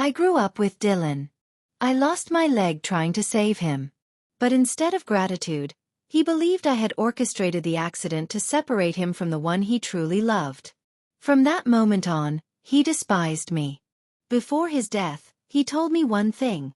I grew up with Dylan. I lost my leg trying to save him. But instead of gratitude, he believed I had orchestrated the accident to separate him from the one he truly loved. From that moment on, he despised me. Before his death, he told me one thing.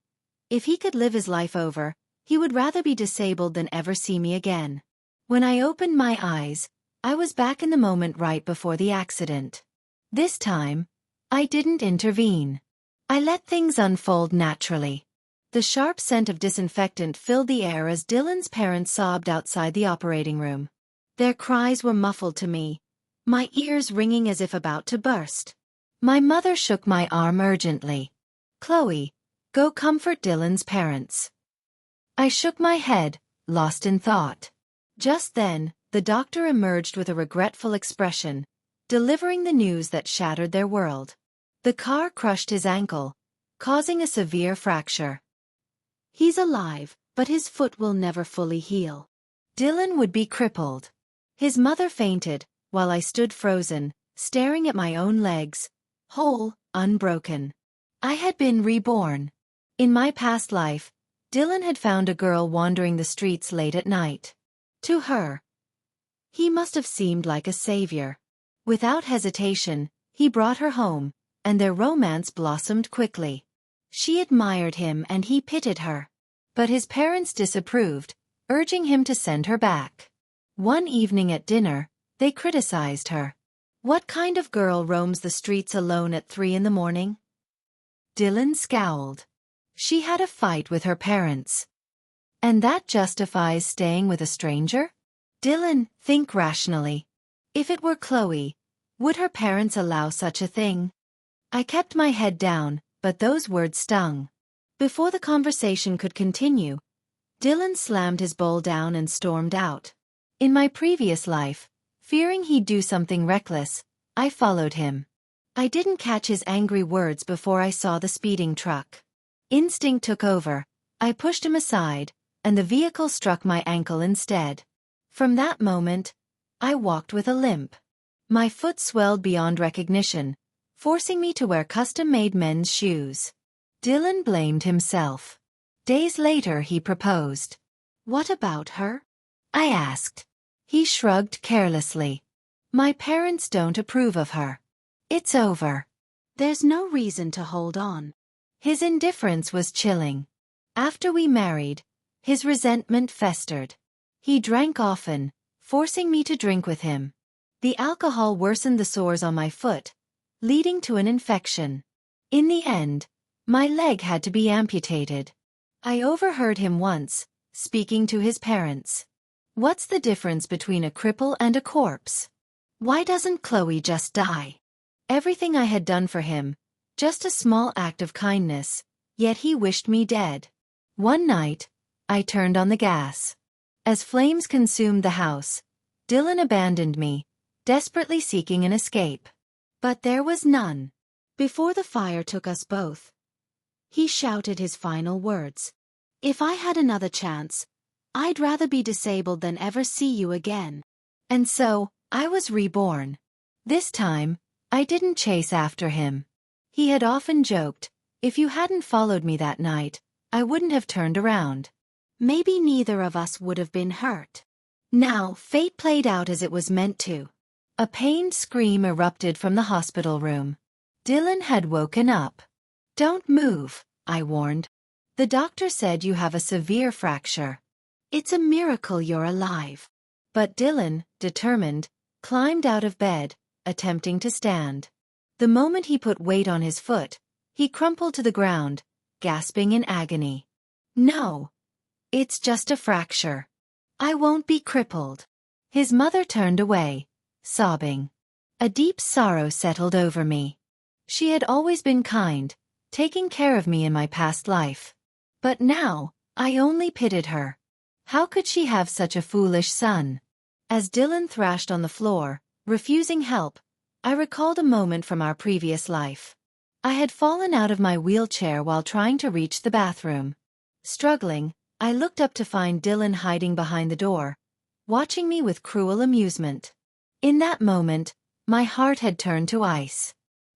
If he could live his life over, he would rather be disabled than ever see me again. When I opened my eyes, I was back in the moment right before the accident. This time, I didn't intervene. I let things unfold naturally. The sharp scent of disinfectant filled the air as Dylan's parents sobbed outside the operating room. Their cries were muffled to me, my ears ringing as if about to burst. My mother shook my arm urgently. "Chloe, go comfort Dylan's parents." I shook my head, lost in thought. Just then, the doctor emerged with a regretful expression, delivering the news that shattered their world. The car crushed his ankle, causing a severe fracture. "He's alive, but his foot will never fully heal. Dylan would be crippled." His mother fainted, while I stood frozen, staring at my own legs, whole, unbroken. I had been reborn. In my past life, Dylan had found a girl wandering the streets late at night. To her, he must have seemed like a savior. Without hesitation, he brought her home, and their romance blossomed quickly. She admired him and he pitied her. But his parents disapproved, urging him to send her back. One evening at dinner, they criticized her. "What kind of girl roams the streets alone at 3 in the morning?" Dylan scowled. "She had a fight with her parents. And that justifies staying with a stranger?" "Dylan, think rationally. If it were Chloe, would her parents allow such a thing?" I kept my head down, but those words stung. Before the conversation could continue, Dylan slammed his bowl down and stormed out. In my previous life, fearing he'd do something reckless, I followed him. I didn't catch his angry words before I saw the speeding truck. Instinct took over, I pushed him aside, and the vehicle struck my ankle instead. From that moment, I walked with a limp. My foot swelled beyond recognition, forcing me to wear custom-made men's shoes. Dylan blamed himself. Days later he proposed. "What about her?" I asked. He shrugged carelessly. "My parents don't approve of her. It's over. There's no reason to hold on." His indifference was chilling. After we married, his resentment festered. He drank often, forcing me to drink with him. The alcohol worsened the sores on my foot, leading to an infection. In the end, my leg had to be amputated. I overheard him once, speaking to his parents. "What's the difference between a cripple and a corpse? Why doesn't Chloe just die?" Everything I had done for him, just a small act of kindness, yet he wished me dead. One night, I turned on the gas. As flames consumed the house, Dylan abandoned me, desperately seeking an escape. But there was none. Before the fire took us both, he shouted his final words. "If I had another chance, I'd rather be disabled than ever see you again." And so, I was reborn. This time, I didn't chase after him. He had often joked, "If you hadn't followed me that night, I wouldn't have turned around. Maybe neither of us would have been hurt." Now, fate played out as it was meant to. A pained scream erupted from the hospital room. Dylan had woken up. "Don't move," I warned. "The doctor said you have a severe fracture. It's a miracle you're alive." But Dylan, determined, climbed out of bed, attempting to stand. The moment he put weight on his foot, he crumpled to the ground, gasping in agony. "No. It's just a fracture. I won't be crippled." His mother turned away, sobbing. A deep sorrow settled over me. She had always been kind, taking care of me in my past life. But now, I only pitied her. How could she have such a foolish son? As Dylan thrashed on the floor, refusing help, I recalled a moment from our previous life. I had fallen out of my wheelchair while trying to reach the bathroom. Struggling, I looked up to find Dylan hiding behind the door, watching me with cruel amusement. In that moment, my heart had turned to ice.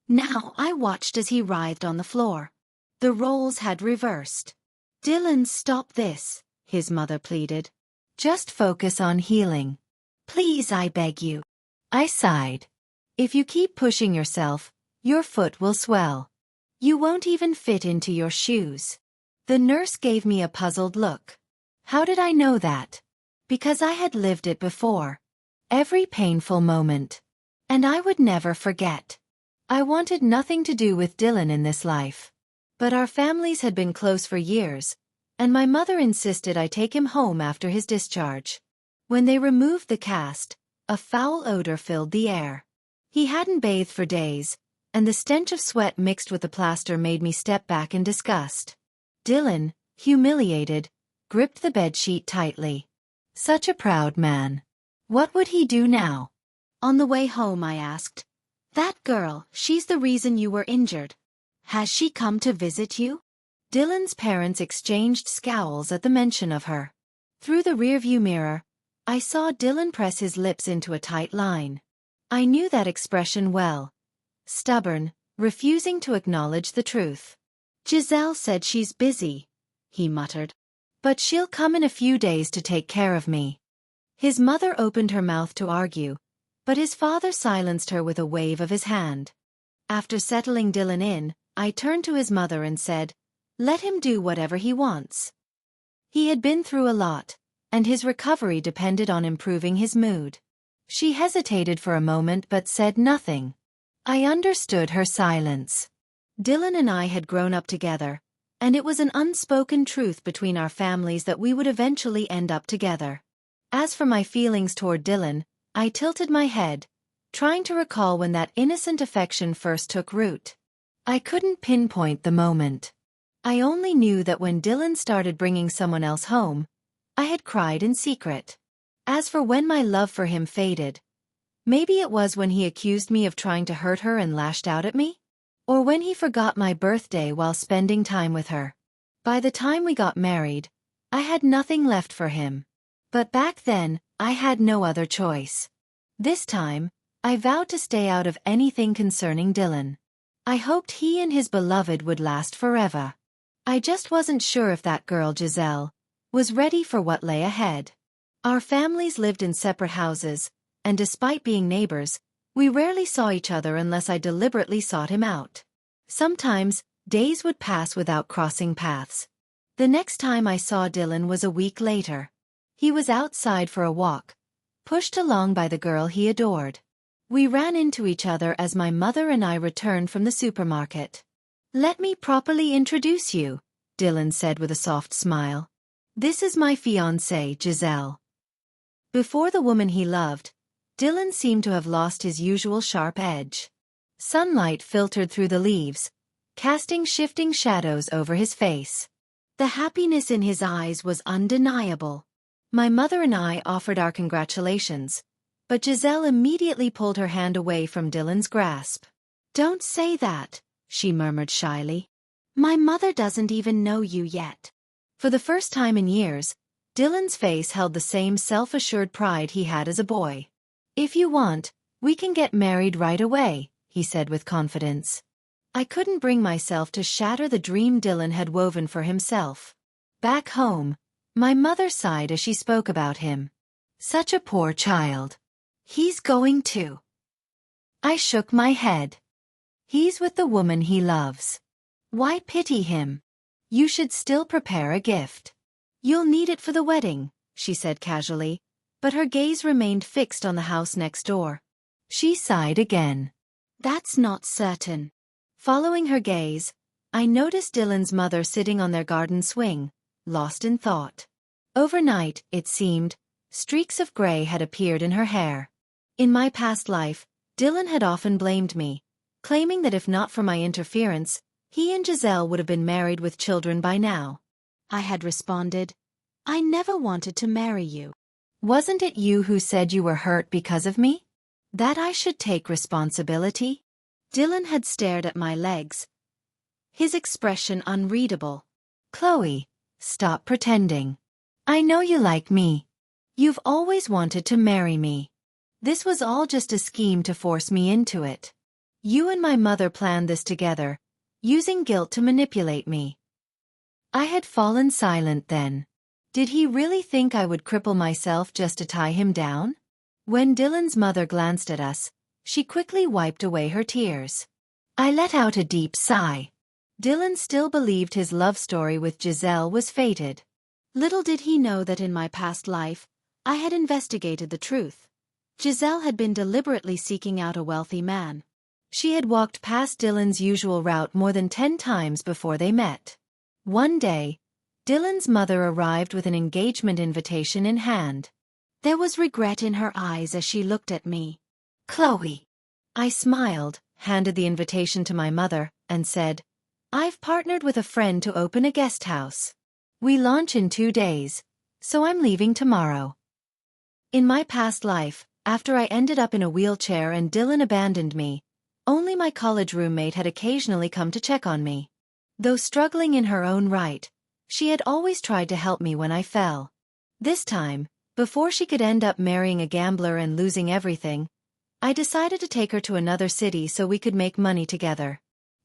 Now I watched as he writhed on the floor. The roles had reversed. "Dylan, stop this," his mother pleaded. "Just focus on healing. Please, I beg you." I sighed. "If you keep pushing yourself, your foot will swell. You won't even fit into your shoes." The nurse gave me a puzzled look. How did I know that? Because I had lived it before. Every painful moment. And I would never forget. I wanted nothing to do with Dylan in this life. But our families had been close for years, and my mother insisted I take him home after his discharge. When they removed the cast, a foul odor filled the air. He hadn't bathed for days, and the stench of sweat mixed with the plaster made me step back in disgust. Dylan, humiliated, gripped the bedsheet tightly. Such a proud man. What would he do now? On the way home I asked, "That girl, she's the reason you were injured. Has she come to visit you?" Dylan's parents exchanged scowls at the mention of her. Through the rearview mirror, I saw Dylan press his lips into a tight line. I knew that expression well. Stubborn, refusing to acknowledge the truth. "Giselle said she's busy," he muttered. "But she'll come in a few days to take care of me." His mother opened her mouth to argue, but his father silenced her with a wave of his hand. After settling Dylan in, I turned to his mother and said, "Let him do whatever he wants." He had been through a lot, and his recovery depended on improving his mood. She hesitated for a moment but said nothing. I understood her silence. Dylan and I had grown up together, and it was an unspoken truth between our families that we would eventually end up together. As for my feelings toward Dylan, I tilted my head, trying to recall when that innocent affection first took root. I couldn't pinpoint the moment. I only knew that when Dylan started bringing someone else home, I had cried in secret. As for when my love for him faded, maybe it was when he accused me of trying to hurt her and lashed out at me? Or when he forgot my birthday while spending time with her. By the time we got married, I had nothing left for him. But back then, I had no other choice. This time, I vowed to stay out of anything concerning Dylan. I hoped he and his beloved would last forever. I just wasn't sure if that girl Giselle was ready for what lay ahead. Our families lived in separate houses, and despite being neighbors, we rarely saw each other unless I deliberately sought him out. Sometimes, days would pass without crossing paths. The next time I saw Dylan was a week later. He was outside for a walk, pushed along by the girl he adored. We ran into each other as my mother and I returned from the supermarket. "Let me properly introduce you," Dylan said with a soft smile. "This is my fiancée, Giselle." Before the woman he loved, Dylan seemed to have lost his usual sharp edge. Sunlight filtered through the leaves, casting shifting shadows over his face. The happiness in his eyes was undeniable. My mother and I offered our congratulations, but Giselle immediately pulled her hand away from Dylan's grasp. "Don't say that," she murmured shyly. "My mother doesn't even know you yet." For the first time in years, Dylan's face held the same self-assured pride he had as a boy. "If you want, we can get married right away," he said with confidence. I couldn't bring myself to shatter the dream Dylan had woven for himself. Back home, my mother sighed as she spoke about him. "Such a poor child. He's going to." I shook my head. "He's with the woman he loves. Why pity him? You should still prepare a gift. You'll need it for the wedding," she said casually, but her gaze remained fixed on the house next door. She sighed again. "That's not certain." Following her gaze, I noticed Dylan's mother sitting on their garden swing, lost in thought. Overnight, it seemed, streaks of gray had appeared in her hair. In my past life, Dylan had often blamed me, claiming that if not for my interference, he and Giselle would have been married with children by now. I had responded, "I never wanted to marry you. Wasn't it you who said you were hurt because of me? That I should take responsibility?" Dylan had stared at my legs, his expression unreadable. "Chloe, stop pretending. I know you like me. You've always wanted to marry me. This was all just a scheme to force me into it. You and my mother planned this together, using guilt to manipulate me. I had fallen silent then. Did he really think I would cripple myself just to tie him down? When Dylan's mother glanced at us, she quickly wiped away her tears. I let out a deep sigh. Dylan still believed his love story with Giselle was fated. Little did he know that in my past life, I had investigated the truth. Giselle had been deliberately seeking out a wealthy man. She had walked past Dylan's usual route more than 10 times before they met. One day, Dylan's mother arrived with an engagement invitation in hand. There was regret in her eyes as she looked at me. "Chloe." I smiled, handed the invitation to my mother, and said, "I've partnered with a friend to open a guest house. We launch in 2 days, so I'm leaving tomorrow." In my past life, after I ended up in a wheelchair and Dylan abandoned me, only my college roommate had occasionally come to check on me. Though struggling in her own right, she had always tried to help me when I fell. This time, before she could end up marrying a gambler and losing everything, I decided to take her to another city so we could make money together.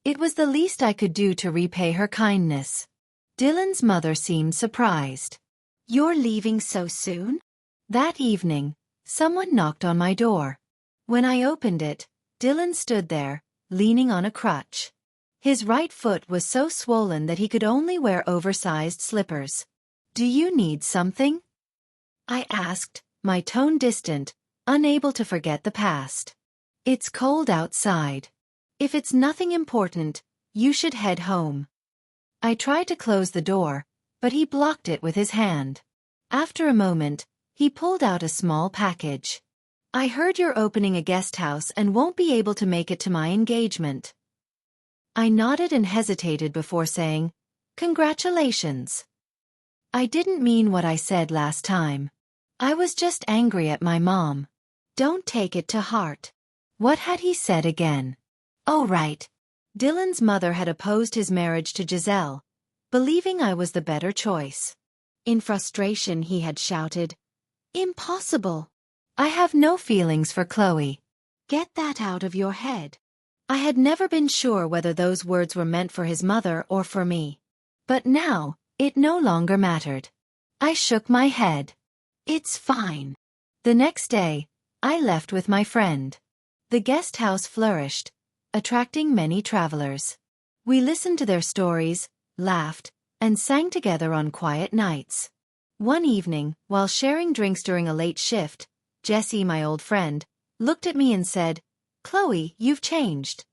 It was the least I could do to repay her kindness. Dylan's mother seemed surprised. "You're leaving so soon?" That evening, someone knocked on my door. When I opened it, Dylan stood there, leaning on a crutch. His right foot was so swollen that he could only wear oversized slippers. "Do you need something?" I asked, my tone distant, unable to forget the past. "It's cold outside. If it's nothing important, you should head home." I tried to close the door, but he blocked it with his hand. After a moment, he pulled out a small package. "I heard you're opening a guest house and won't be able to make it to my engagement." I nodded and hesitated before saying, "Congratulations." I didn't mean what I said last time. I was just angry at my mom. "Don't take it to heart." What had he said again? Oh right. Dylan's mother had opposed his marriage to Giselle, believing I was the better choice. In frustration he had shouted, "Impossible. I have no feelings for Chloe. Get that out of your head." I had never been sure whether those words were meant for his mother or for me. But now, it no longer mattered. I shook my head. "It's fine." The next day, I left with my friend. The guest house flourished, attracting many travelers. We listened to their stories, laughed, and sang together on quiet nights. One evening, while sharing drinks during a late shift, Jessie, my old friend, looked at me and said, "Chloe, you've changed."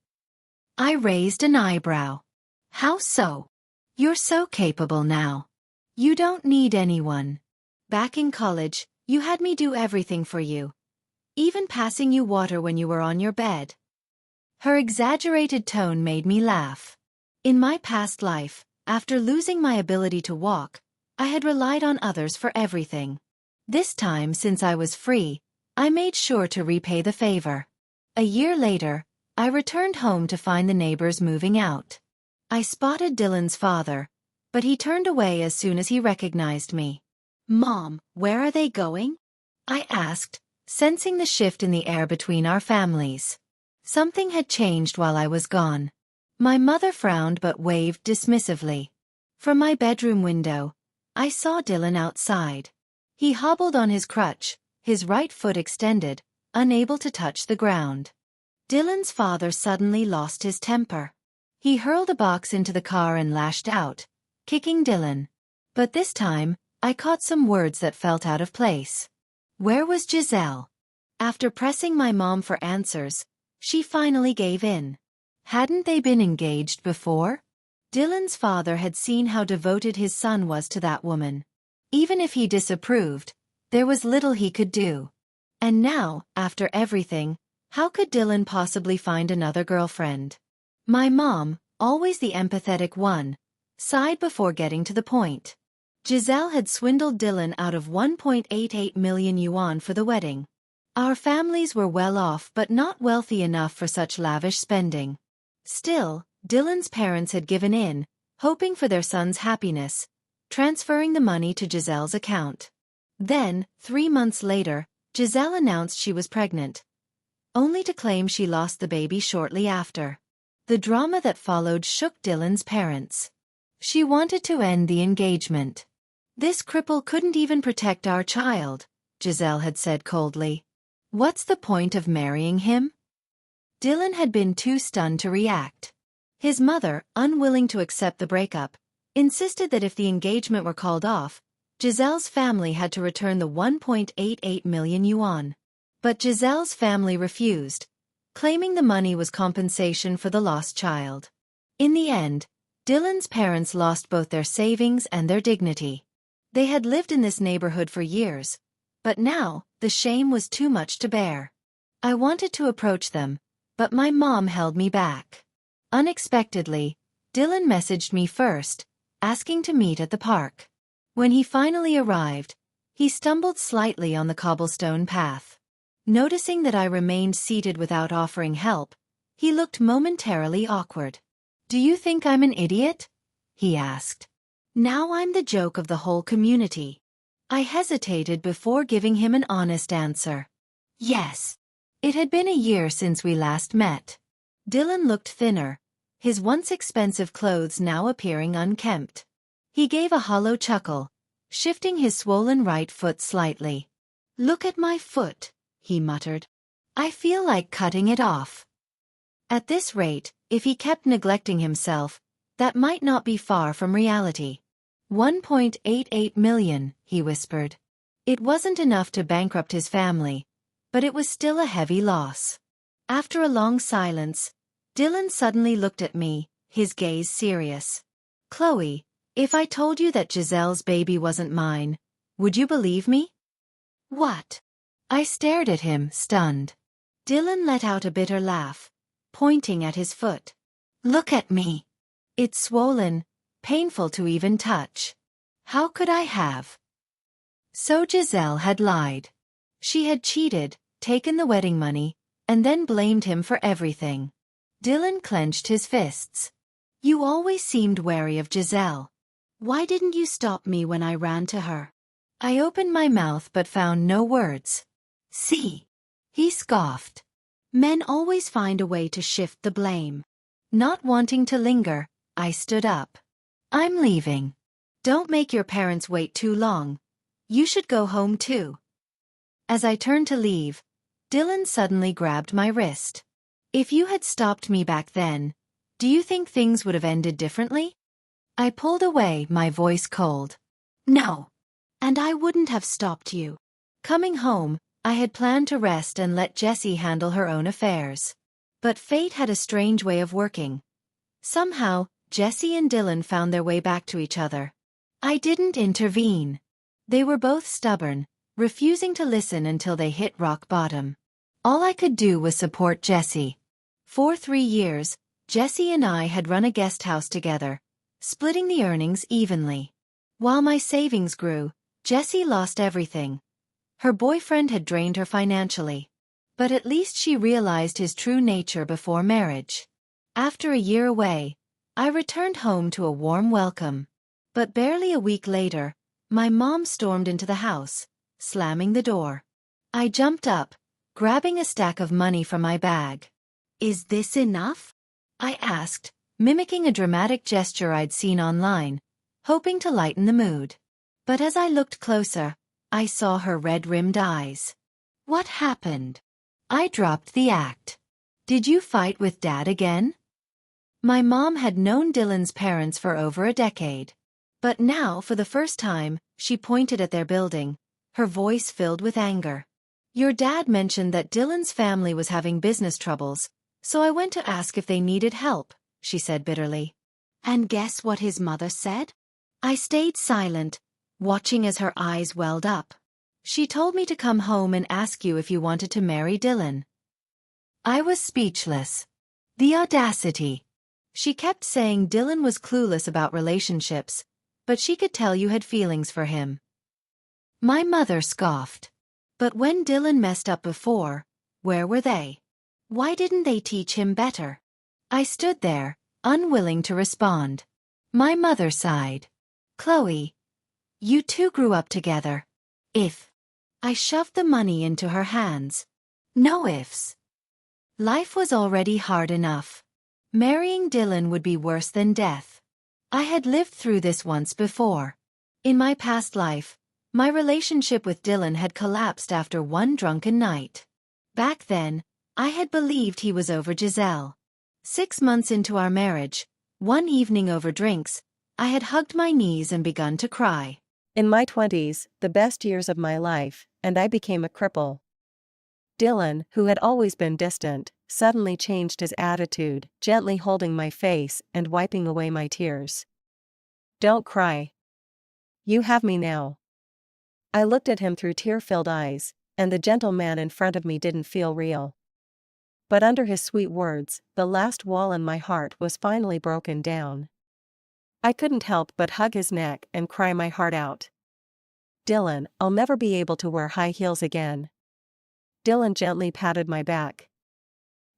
I raised an eyebrow. "How so?" "You're so capable now. You don't need anyone. Back in college, you had me do everything for you. Even passing you water when you were on your bed." Her exaggerated tone made me laugh. In my past life, after losing my ability to walk, I had relied on others for everything. This time, since I was free, I made sure to repay the favor. A year later, I returned home to find the neighbors moving out. I spotted Dylan's father, but he turned away as soon as he recognized me. "Mom, where are they going?" I asked, sensing the shift in the air between our families. Something had changed while I was gone. My mother frowned but waved dismissively. From my bedroom window, I saw Dylan outside. He hobbled on his crutch, his right foot extended, unable to touch the ground. Dylan's father suddenly lost his temper. He hurled a box into the car and lashed out, kicking Dylan. But this time, I caught some words that felt out of place. Where was Giselle? After pressing my mom for answers, she finally gave in. Hadn't they been engaged before? Dylan's father had seen how devoted his son was to that woman. Even if he disapproved, there was little he could do. And now, after everything, how could Dylan possibly find another girlfriend? My mom, always the empathetic one, sighed before getting to the point. Giselle had swindled Dylan out of 1.88 million yuan for the wedding. Our families were well off but not wealthy enough for such lavish spending. Still, Dylan's parents had given in, hoping for their son's happiness, transferring the money to Giselle's account. Then, 3 months later, Giselle announced she was pregnant, only to claim she lost the baby shortly after. The drama that followed shook Dylan's parents. She wanted to end the engagement. "This cripple couldn't even protect our child," Giselle had said coldly. "What's the point of marrying him?" Dylan had been too stunned to react. His mother, unwilling to accept the breakup, insisted that if the engagement were called off, Giselle's family had to return the 1.88 million yuan. But Giselle's family refused, claiming the money was compensation for the lost child. In the end, Dylan's parents lost both their savings and their dignity. They had lived in this neighborhood for years, but now, the shame was too much to bear. I wanted to approach them, but my mom held me back. Unexpectedly, Dylan messaged me first, asking to meet at the park. When he finally arrived, he stumbled slightly on the cobblestone path. Noticing that I remained seated without offering help, he looked momentarily awkward. "Do you think I'm an idiot?" he asked. Now I'm the joke of the whole community. I hesitated before giving him an honest answer. Yes. It had been a year since we last met. Dylan looked thinner, his once expensive clothes now appearing unkempt. He gave a hollow chuckle, shifting his swollen right foot slightly. "Look at my foot," he muttered. "I feel like cutting it off." At this rate, if he kept neglecting himself, that might not be far from reality. 1.88 million, he whispered. It wasn't enough to bankrupt his family, but it was still a heavy loss. After a long silence, Dylan suddenly looked at me, his gaze serious. "Chloe, if I told you that Giselle's baby wasn't mine, would you believe me?" "What?" I stared at him, stunned. Dylan let out a bitter laugh, pointing at his foot. "Look at me. It's swollen, painful to even touch. How could I have?" So Giselle had lied. She had cheated, taken the wedding money, and then blamed him for everything. Dylan clenched his fists. "You always seemed wary of Giselle. Why didn't you stop me when I ran to her?" I opened my mouth but found no words. "See," he scoffed. "Men always find a way to shift the blame." Not wanting to linger, I stood up. "I'm leaving. Don't make your parents wait too long. You should go home too." As I turned to leave, Dylan suddenly grabbed my wrist. "If you had stopped me back then, do you think things would have ended differently?" I pulled away, my voice cold. "No. And I wouldn't have stopped you." Coming home, I had planned to rest and let Jessie handle her own affairs. But fate had a strange way of working. Somehow, Jessie and Dylan found their way back to each other. I didn't intervene. They were both stubborn, refusing to listen until they hit rock bottom. All I could do was support Jessie. For 3 years, Jessie and I had run a guest house together, splitting the earnings evenly. While my savings grew, Jessie lost everything. Her boyfriend had drained her financially. But at least she realized his true nature before marriage. After a year away, I returned home to a warm welcome. But barely a week later, my mom stormed into the house, slamming the door. I jumped up, grabbing a stack of money from my bag. "Is this enough?" I asked, mimicking a dramatic gesture I'd seen online, hoping to lighten the mood. But as I looked closer, I saw her red-rimmed eyes. "What happened?" I dropped the act. "Did you fight with Dad again?" My mom had known Dylan's parents for over a decade. But now, for the first time, she pointed at their building, her voice filled with anger. "Your dad mentioned that Dylan's family was having business troubles, so I went to ask if they needed help," she said bitterly. "And guess what his mother said?" I stayed silent, watching as her eyes welled up. "She told me to come home and ask you if you wanted to marry Dylan." I was speechless. The audacity. She kept saying Dylan was clueless about relationships, but she could tell you had feelings for him. My mother scoffed. But when Dylan messed up before, where were they? Why didn't they teach him better? I stood there, unwilling to respond. My mother sighed. "Chloe, you two grew up together. If..." I shoved the money into her hands. "No ifs. Life was already hard enough. Marrying Dylan would be worse than death. I had lived through this once before. In my past life, my relationship with Dylan had collapsed after one drunken night. Back then, I had believed he was over Giselle. 6 months into our marriage, one evening over drinks, I had hugged my knees and begun to cry. In my 20s, the best years of my life, and I became a cripple. Dylan, who had always been distant, suddenly changed his attitude, gently holding my face and wiping away my tears. "Don't cry. You have me now." I looked at him through tear-filled eyes, and the gentle man in front of me didn't feel real. But under his sweet words, the last wall in my heart was finally broken down. I couldn't help but hug his neck and cry my heart out. "Dylan, I'll never be able to wear high heels again." Dylan gently patted my back.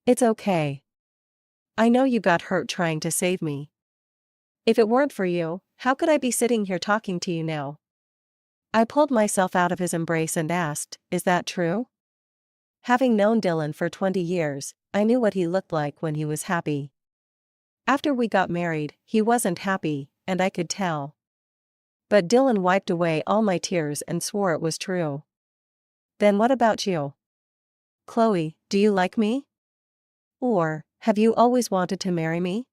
"It's okay. I know you got hurt trying to save me. If it weren't for you, how could I be sitting here talking to you now?" I pulled myself out of his embrace and asked, "Is that true?" Having known Dylan for 20 years, I knew what he looked like when he was happy. After we got married, he wasn't happy, and I could tell. But Dylan wiped away all my tears and swore it was true. "Then what about you? Chloe, do you like me? Or, have you always wanted to marry me?"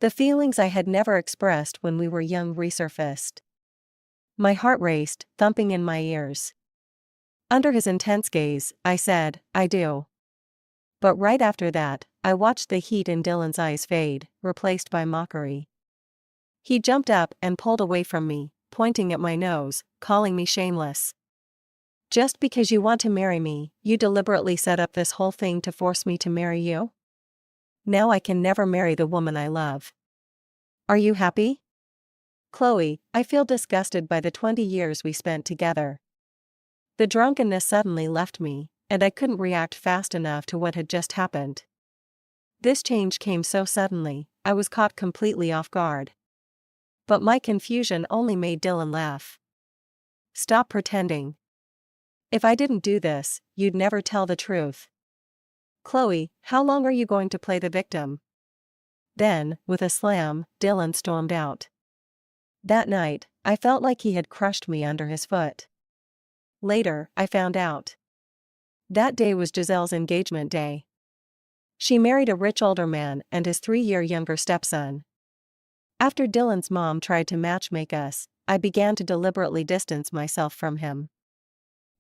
The feelings I had never expressed when we were young resurfaced. My heart raced, thumping in my ears. Under his intense gaze, I said, "I do." But right after that, I watched the heat in Dylan's eyes fade, replaced by mockery. He jumped up and pulled away from me, pointing at my nose, calling me shameless. "Just because you want to marry me, you deliberately set up this whole thing to force me to marry you? Now I can never marry the woman I love. Are you happy?" "Chloe, I feel disgusted by the 20 years we spent together." The drunkenness suddenly left me, and I couldn't react fast enough to what had just happened. This change came so suddenly, I was caught completely off guard. But my confusion only made Dylan laugh. "Stop pretending. If I didn't do this, you'd never tell the truth. Chloe, how long are you going to play the victim?" Then, with a slam, Dylan stormed out. That night, I felt like he had crushed me under his foot. Later, I found out. That day was Giselle's engagement day. She married a rich older man and his 3-year younger stepson. After Dylan's mom tried to matchmake us, I began to deliberately distance myself from him.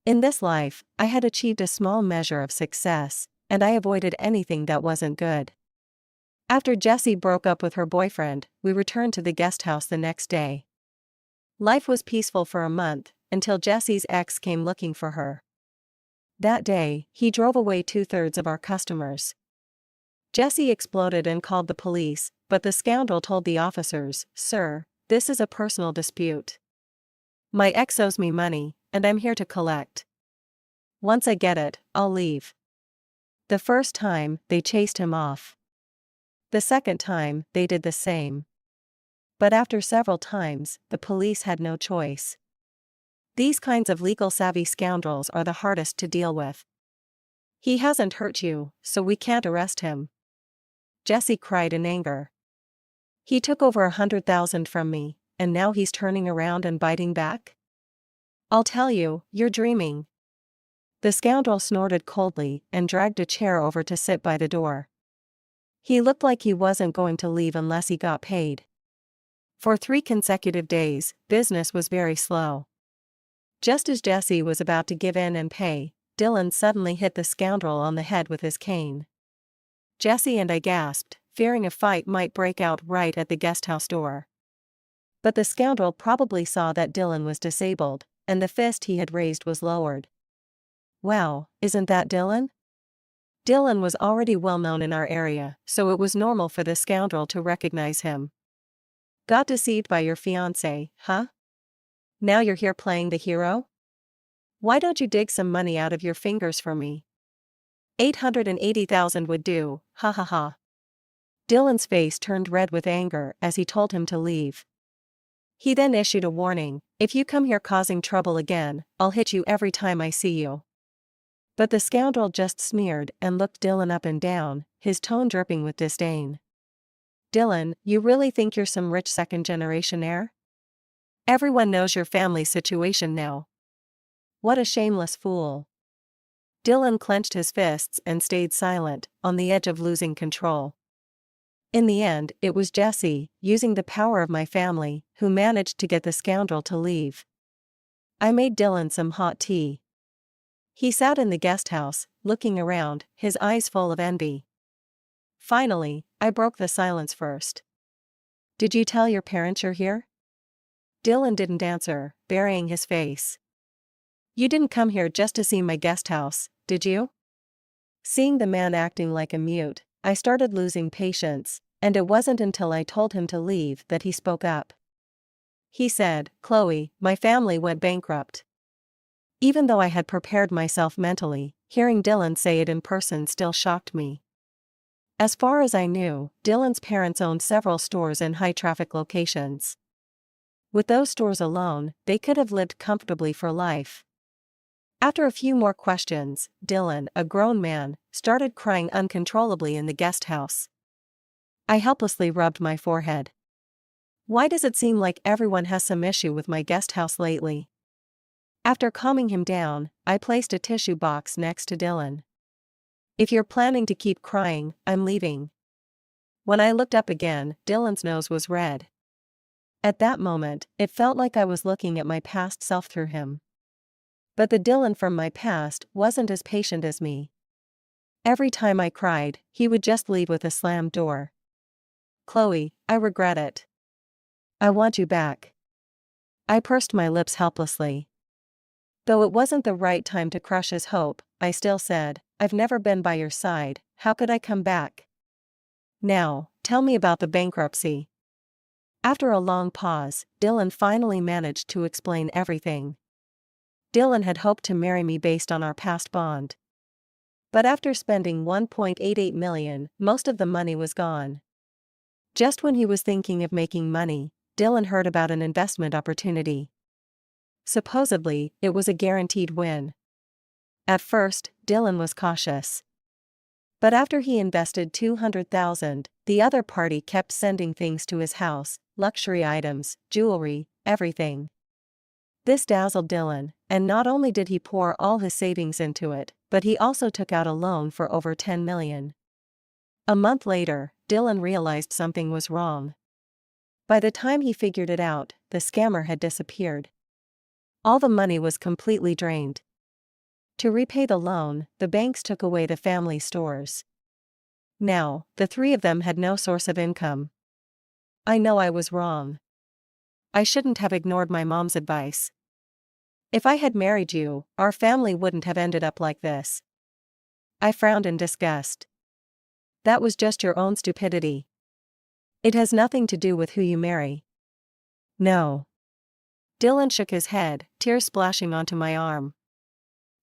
In this life, I had achieved a small measure of success, and I avoided anything that wasn't good. After Jessie broke up with her boyfriend, we returned to the guest house the next day. Life was peaceful for a month, until Jessie's ex came looking for her. That day, he drove away 2/3 of our customers. Jessie exploded and called the police, but the scoundrel told the officers, "Sir, this is a personal dispute. My ex owes me money, and I'm here to collect. Once I get it, I'll leave." The first time, they chased him off. The second time, they did the same. But after several times, the police had no choice. These kinds of legal-savvy scoundrels are the hardest to deal with. "He hasn't hurt you, so we can't arrest him." Jessie cried in anger. "He took over 100,000 from me, and now he's turning around and biting back? I'll tell you, you're dreaming." The scoundrel snorted coldly and dragged a chair over to sit by the door. He looked like he wasn't going to leave unless he got paid. For 3 consecutive days, business was very slow. Just as Jessie was about to give in and pay, Dylan suddenly hit the scoundrel on the head with his cane. Jessie and I gasped, fearing a fight might break out right at the guesthouse door. But the scoundrel probably saw that Dylan was disabled, and the fist he had raised was lowered. Wow, isn't that Dylan? Dylan was already well known in our area, so it was normal for the scoundrel to recognize him. "Got deceived by your fiancé, huh? Now you're here playing the hero? Why don't you dig some money out of your fingers for me? 880,000 would do, ha ha ha." Dylan's face turned red with anger as he told him to leave. He then issued a warning, "If you come here causing trouble again, I'll hit you every time I see you." But the scoundrel just sneered and looked Dylan up and down, his tone dripping with disdain. "Dylan, you really think you're some rich second-generation heir? Everyone knows your family's situation now. What a shameless fool." Dylan clenched his fists and stayed silent, on the edge of losing control. In the end, it was Jesse, using the power of my family, who managed to get the scoundrel to leave. I made Dylan some hot tea. He sat in the guest house, looking around, his eyes full of envy. Finally, I broke the silence first. "Did you tell your parents you're here?" Dylan didn't answer, burying his face. "You didn't come here just to see my guest house, did you?" Seeing the man acting like a mute, I started losing patience, and it wasn't until I told him to leave that he spoke up. He said, "Chloe, my family went bankrupt." Even though I had prepared myself mentally, hearing Dylan say it in person still shocked me. As far as I knew, Dylan's parents owned several stores in high-traffic locations. With those stores alone, they could have lived comfortably for life. After a few more questions, Dylan, a grown man, started crying uncontrollably in the guest house. I helplessly rubbed my forehead. Why does it seem like everyone has some issue with my guest house lately? After calming him down, I placed a tissue box next to Dylan. "If you're planning to keep crying, I'm leaving." When I looked up again, Dylan's nose was red. At that moment, it felt like I was looking at my past self through him. But the Dylan from my past wasn't as patient as me. Every time I cried, he would just leave with a slammed door. "Chloe, I regret it. I want you back." I pursed my lips helplessly. Though it wasn't the right time to crush his hope, I still said, "I've never been by your side, how could I come back?" "Now, tell me about the bankruptcy." After a long pause, Dylan finally managed to explain everything. Dylan had hoped to marry me based on our past bond. But after spending $1.88 million, most of the money was gone. Just when he was thinking of making money, Dylan heard about an investment opportunity. Supposedly, it was a guaranteed win. At first, Dylan was cautious. But after he invested $200,000, the other party kept sending things to his house, luxury items, jewelry, everything. This dazzled Dylan, and not only did he pour all his savings into it, but he also took out a loan for over $10 million. A month later, Dylan realized something was wrong. By the time he figured it out, the scammer had disappeared. All the money was completely drained. To repay the loan, the banks took away the family stores. Now, the three of them had no source of income. I know I was wrong. I shouldn't have ignored my mom's advice. If I had married you, our family wouldn't have ended up like this. I frowned in disgust. That was just your own stupidity. It has nothing to do with who you marry. No. Dylan shook his head, tears splashing onto my arm.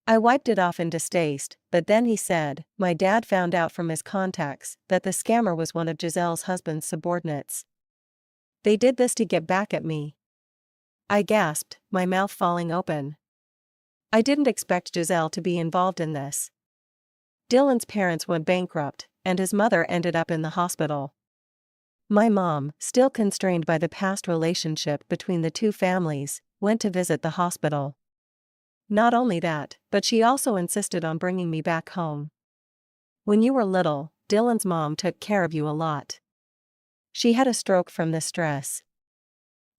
I wiped it off in distaste, but then he said, "My dad found out from his contacts that the scammer was one of Giselle's husband's subordinates. They did this to get back at me." I gasped, my mouth falling open. I didn't expect Giselle to be involved in this. Dylan's parents went bankrupt, and his mother ended up in the hospital. My mom, still constrained by the past relationship between the two families, went to visit the hospital. Not only that, but she also insisted on bringing me back home. "When you were little, Dylan's mom took care of you a lot. She had a stroke from the stress.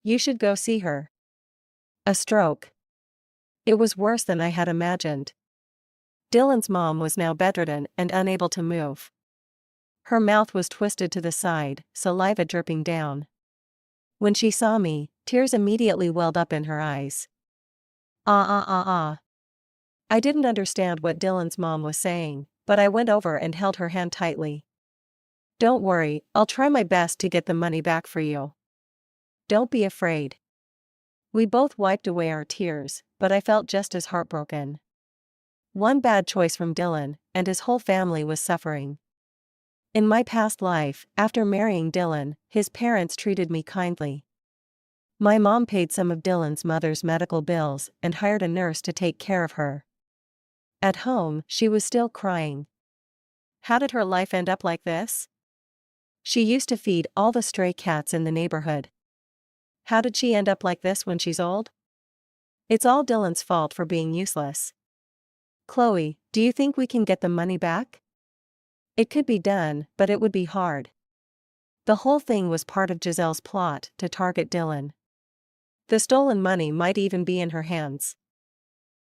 You should go see her." A stroke. It was worse than I had imagined. Dylan's mom was now bedridden and unable to move. Her mouth was twisted to the side, saliva dripping down. When she saw me, tears immediately welled up in her eyes. Ah. I didn't understand what Dylan's mom was saying, but I went over and held her hand tightly. "Don't worry, I'll try my best to get the money back for you. Don't be afraid." We both wiped away our tears, but I felt just as heartbroken. One bad choice from Dylan, and his whole family was suffering. In my past life, after marrying Dylan, his parents treated me kindly. My mom paid some of Dylan's mother's medical bills and hired a nurse to take care of her. At home, she was still crying. How did her life end up like this? She used to feed all the stray cats in the neighborhood. How did she end up like this when she's old? It's all Dylan's fault for being useless. Chloe, do you think we can get the money back? It could be done, but it would be hard. The whole thing was part of Giselle's plot to target Dylan. The stolen money might even be in her hands.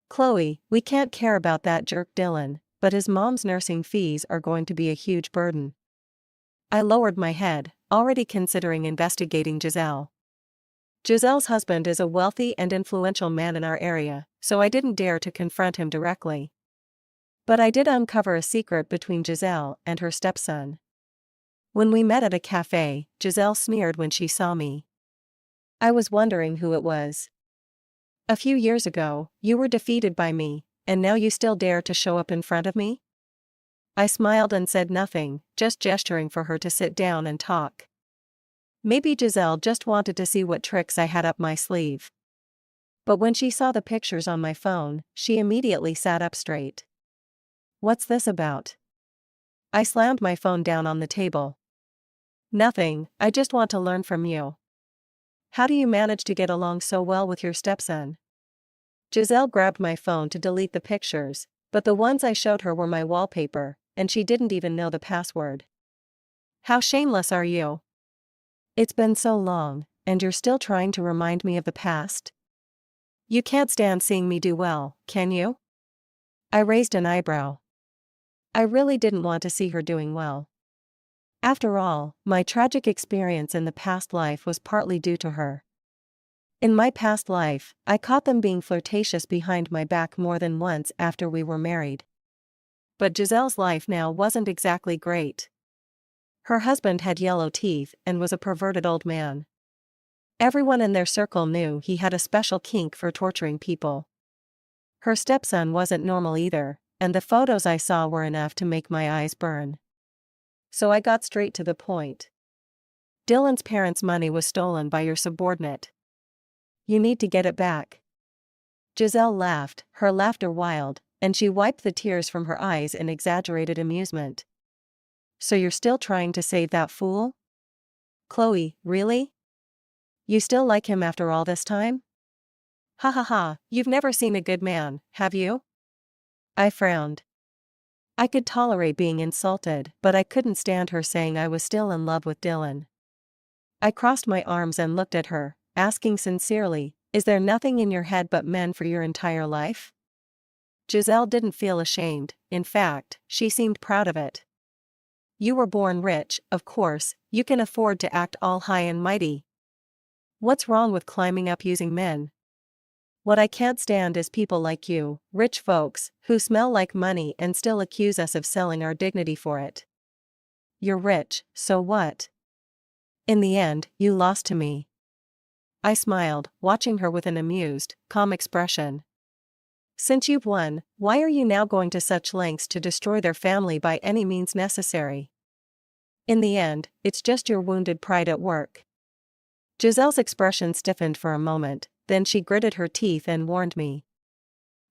Chloe, we can't care about that jerk Dylan, but his mom's nursing fees are going to be a huge burden. I lowered my head, already considering investigating Giselle. Giselle's husband is a wealthy and influential man in our area, so I didn't dare to confront him directly. But I did uncover a secret between Giselle and her stepson. When we met at a cafe, Giselle sneered when she saw me. I was wondering who it was. A few years ago, you were defeated by me, and now you still dare to show up in front of me? I smiled and said nothing, just gesturing for her to sit down and talk. Maybe Giselle just wanted to see what tricks I had up my sleeve. But when she saw the pictures on my phone, she immediately sat up straight. What's this about? I slammed my phone down on the table. Nothing, I just want to learn from you. How do you manage to get along so well with your stepson? Giselle grabbed my phone to delete the pictures, but the ones I showed her were my wallpaper, and she didn't even know the password. How shameless are you? It's been so long, and you're still trying to remind me of the past? You can't stand seeing me do well, can you? I raised an eyebrow. I really didn't want to see her doing well. After all, my tragic experience in the past life was partly due to her. In my past life, I caught them being flirtatious behind my back more than once after we were married. But Giselle's life now wasn't exactly great. Her husband had yellow teeth and was a perverted old man. Everyone in their circle knew he had a special kink for torturing people. Her stepson wasn't normal either, and the photos I saw were enough to make my eyes burn. So I got straight to the point. Dylan's parents' money was stolen by your subordinate. You need to get it back. Giselle laughed, her laughter wild, and she wiped the tears from her eyes in exaggerated amusement. So you're still trying to save that fool? Chloe, really? You still like him after all this time? Ha ha ha, you've never seen a good man, have you? I frowned. I could tolerate being insulted, but I couldn't stand her saying I was still in love with Dylan. I crossed my arms and looked at her, asking sincerely, is there nothing in your head but men for your entire life? Giselle didn't feel ashamed, in fact, she seemed proud of it. You were born rich, of course, you can afford to act all high and mighty. What's wrong with climbing up using men? What I can't stand is people like you, rich folks, who smell like money and still accuse us of selling our dignity for it. You're rich, so what? In the end, you lost to me. I smiled, watching her with an amused, calm expression. Since you've won, why are you now going to such lengths to destroy their family by any means necessary? In the end, it's just your wounded pride at work. Giselle's expression stiffened for a moment, then she gritted her teeth and warned me.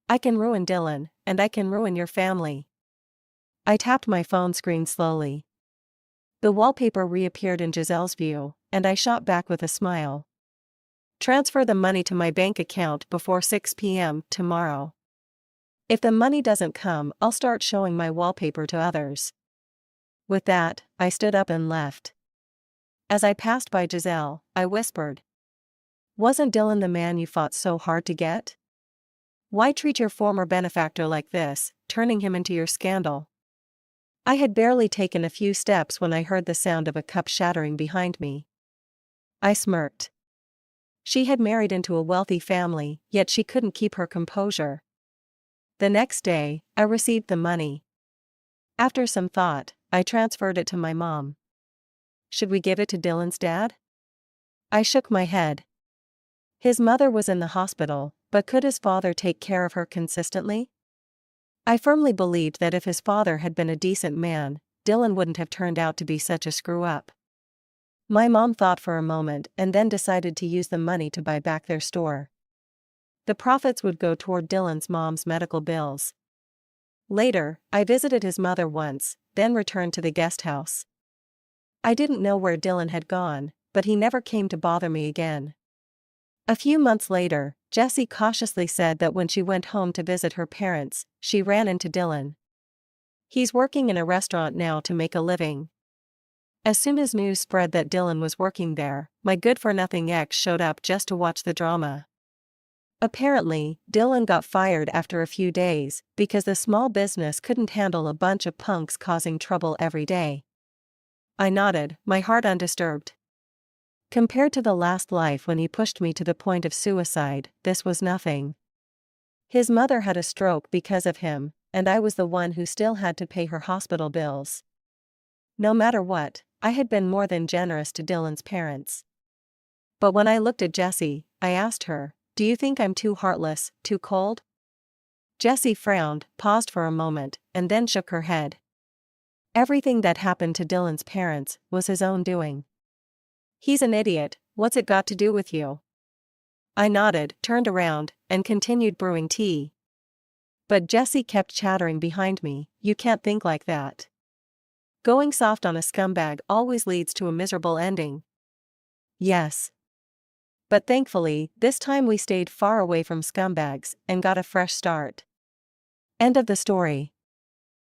I can ruin Dylan, and I can ruin your family. I tapped my phone screen slowly. The wallpaper reappeared in Giselle's view, and I shot back with a smile. Transfer the money to my bank account before 6 p.m. tomorrow. If the money doesn't come, I'll start showing my wallpaper to others. With that, I stood up and left. As I passed by Giselle, I whispered. Wasn't Dylan the man you fought so hard to get? Why treat your former benefactor like this, turning him into your scandal? I had barely taken a few steps when I heard the sound of a cup shattering behind me. I smirked. She had married into a wealthy family, yet she couldn't keep her composure. The next day, I received the money. After some thought, I transferred it to my mom. Should we give it to Dylan's dad? I shook my head. His mother was in the hospital, but could his father take care of her consistently? I firmly believed that if his father had been a decent man, Dylan wouldn't have turned out to be such a screw-up. My mom thought for a moment and then decided to use the money to buy back their store. The profits would go toward Dylan's mom's medical bills. Later, I visited his mother once, then returned to the guest house. I didn't know where Dylan had gone, but he never came to bother me again. A few months later, Jessie cautiously said that when she went home to visit her parents, she ran into Dylan. He's working in a restaurant now to make a living. As soon as news spread that Dylan was working there, my good-for-nothing ex showed up just to watch the drama. Apparently, Dylan got fired after a few days because the small business couldn't handle a bunch of punks causing trouble every day. I nodded, my heart undisturbed. Compared to the last life when he pushed me to the point of suicide, this was nothing. His mother had a stroke because of him, and I was the one who still had to pay her hospital bills. No matter what, I had been more than generous to Dylan's parents. But when I looked at Jessie, I asked her, "Do you think I'm too heartless, too cold?" Jessie frowned, paused for a moment, and then shook her head. Everything that happened to Dylan's parents was his own doing. He's an idiot, what's it got to do with you? I nodded, turned around, and continued brewing tea. But Jessie kept chattering behind me, "You can't think like that. Going soft on a scumbag always leads to a miserable ending." Yes. But thankfully, this time we stayed far away from scumbags and got a fresh start. End of the story.